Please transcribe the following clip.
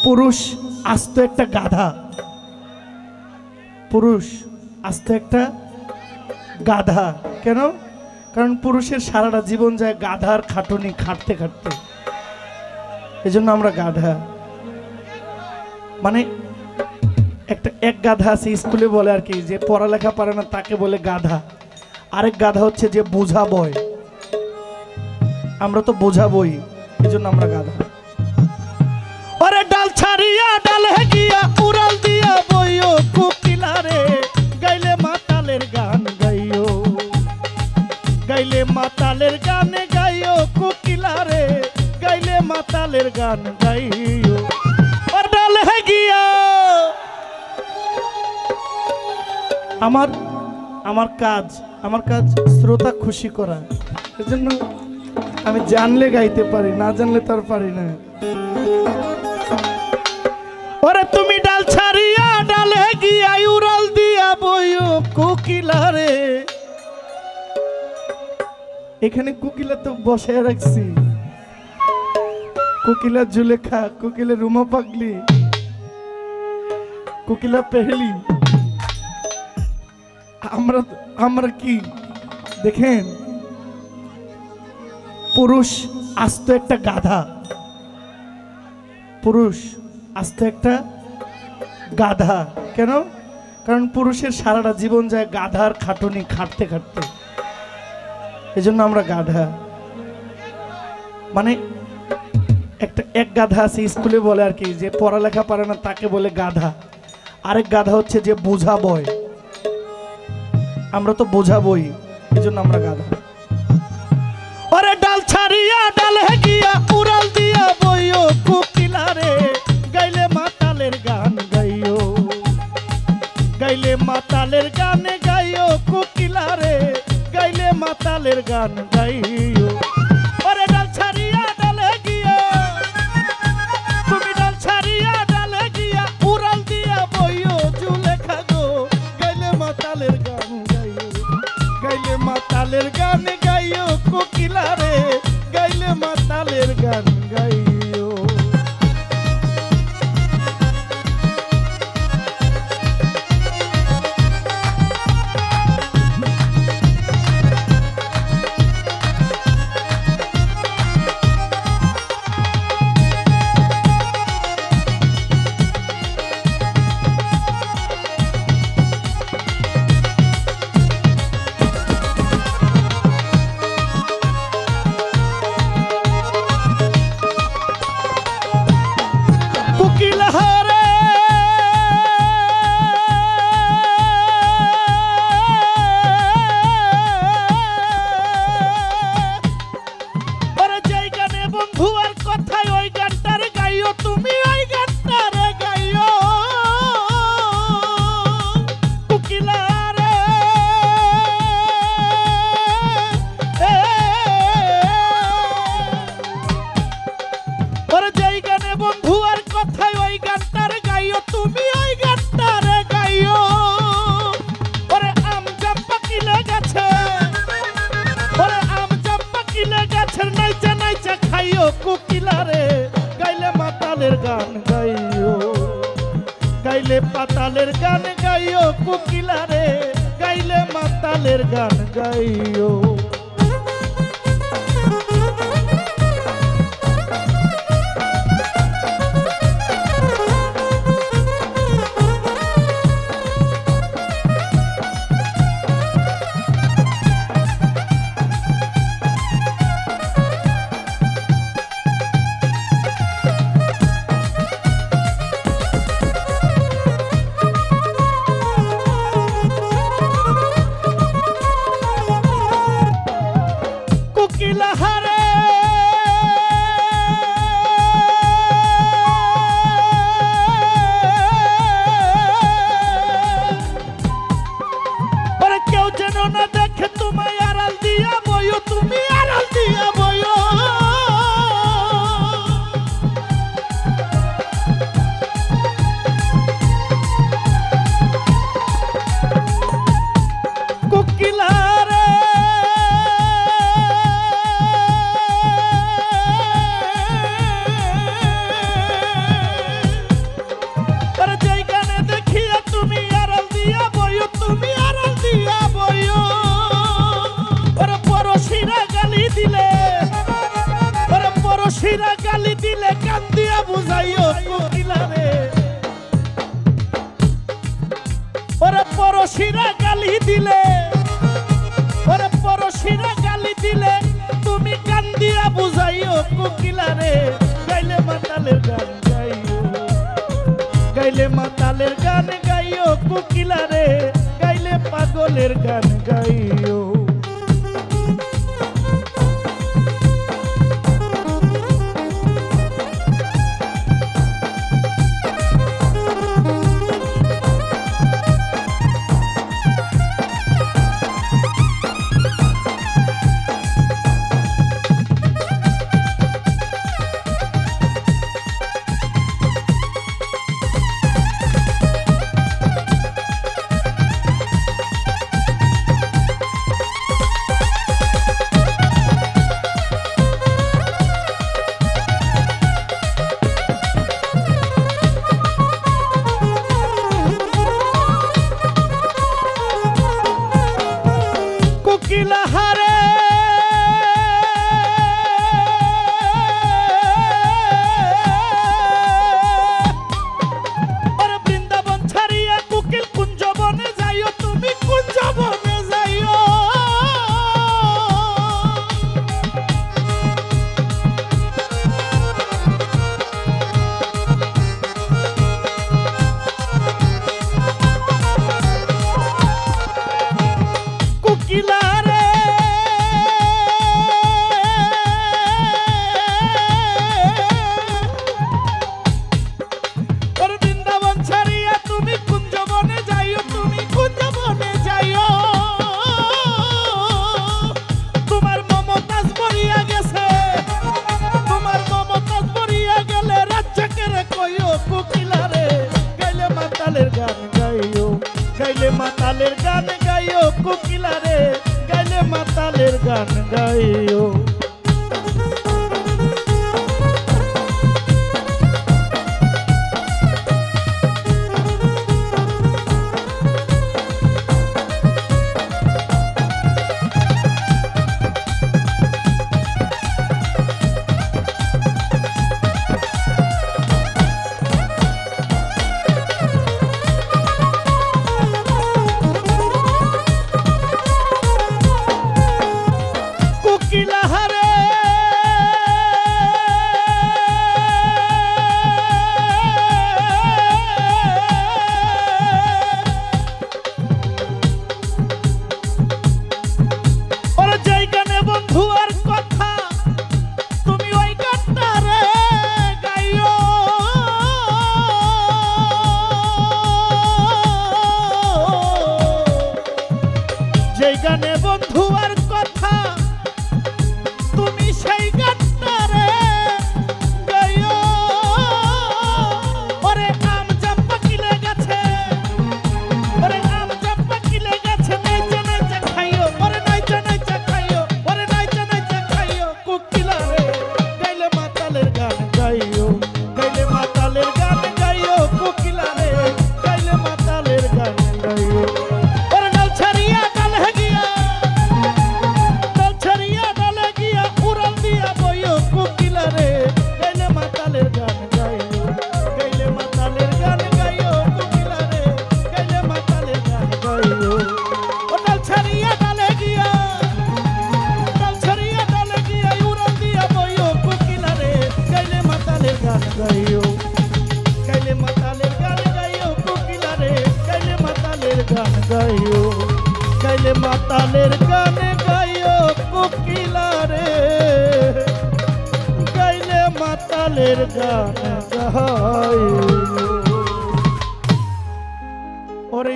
পুরুষ আস্ত একটা গাধা, পুরুষ আস্ত একটা গাধা। কেন? কারণ পুরুষের সারাটা জীবন যায় গাধার খাটুনি খাটতে খাটতে, এজন্য আমরা গাধা। মানে এক গাধা আছে স্কুলে বলে আর কি, যে পড়ালেখা পারে না তাকে বলে গাধা। আরেক গাধা হচ্ছে যে বোঝা বয়, আমরা তো বোঝা বই, এজন্য আমরা গাধা। ওরে ডাল ছাড়িয়া ডাল হেগিয়া উড়াল দিয়া বইও কোকিলা রে, গাইলে মাতালের গান গাইও, গাইলে মাতালের গান গাইও কোকিলা রে, গাইলে মাতালের গান গাইও। ওর ডাল হেগিয়া আমার কাজ শ্রোতা খুশি করা, এজন্য আমি জানলে গাইতে পারি, না জানলে তার পারি না। ওরে তুমি ডাল ছাড়িয়া ডালে গিয়া উড়াল দিয়া বইও কোকিলা রে। এখানে কোকিলা তো বসায় রাখছি, কোকিলা জুলেখা, কোকিলা রুমা পাগলি, কোকিলা পেহলি। আমরা কি দেখেন, পুরুষ আস্ত একটা গাধা, পুরুষ আস্ত একটা গাধা। কেন? কারণ পুরুষের সারাটা জীবন যায় গাধার খাটুনি খাটতে খাটতে, এজন্য আমরা গাধা। মানে এক গাধা আছে স্কুলে বলে আর কি, যে পড়ালেখা পারে না তাকে বলে গাধা। আরেক গাধা হচ্ছে যে বোঝা বয়, আমরা তো বোঝা বই, এজন্য আমরা গাধা। ওরে ডাল ছাড়িয়া ডাল হেগিয়া উড়াল দিয়া বইও কোকিলা রে, গাইলে মাতালের গান গাইও, গাইলে মাতালের গান গাইও কোকিলা রে, গাইলে মাতালের গান গাইও। ওরে ডাল ছাড়িয়া ডাল হেগিয়া, তুমি ডাল ছাড়িয়া ডাল হেগিয়া উড়াল দিয়া বইও জুলেখা গো, গাইলে মাতালের গান গাইও, গাইলে মাতালের গান গাইও কোকিলা রে, গাইলে মাতালের গান গাইও। কোকিলা রে, গাইলে মাতালের গান গাইও, গাইলে পাতালের গান গাইও কোকিলা রে, গাইলে মাতালের গান গাইও। বুঝাইও কোকিলারে ওরে পরশিরা গালি দিলে ওরে পরশিরা গালি দিলে তুমি কান দিয়া বুঝাইও কোকিলারে গাইলে মাতালের গান গাইও গাইলে মাতালের গান গাইও কোকিলারে গাইলে পাগলের গান গাইও কোকিলাহারে ওরে বৃন্দাবন ছাড়িয়া কোকিল কুঞ্জ বনে যাইও তুমি কুঞ্জ বনে যাইও কোকিলারে গাইলে মাতালের গান গাইও কোকিলারে গাইলে মাতালের গান গাইও কোকিলাহারে ওরে যেই গানে বন্ধু আর কথা তুমি ওই গানটা রে গাইও যেই গানে বন্ধু আর কথা তুমি সেই গানটা রে গাইও ওরে আম জাম্পা কিলে গেছে ওরে আম জাম্পা কিলে গেছে নাইচা নাইচা খাইও ওরে নাইচা নাইচা খাইও ওরে নাইচা নাইচা খাইও কোকিলারে গাইলে মাতালের গান গাইও গাইলে মাতালের গান গাইও কোকিলারে গাইলে মাতালের গান গাইও ওরে ডাল ছাড়িয়া ডাল হেগিয়া ডাল ছাড়িয়া ডালে গিয়া উড়াল দিয়া বইও কোকিলারে গাইলে মাতালের গান গাইও গাইলে মাতালের গান গাইও কোকিলারে গাইলে মাতালের গান গাইও ও ডাল ছাড়িয়া ডালে গিয়া উড়াল দিয়া বইও কোকিলারে গাইলে মাতালের গান গাইও গাইলে মাতালের গান গাইও কোকিলারে গাইলে মাতালের গান গাইও গাইলে মাতালের গান গাইও কোকিলারে গাইলে মাতালের গান গাইও ওরে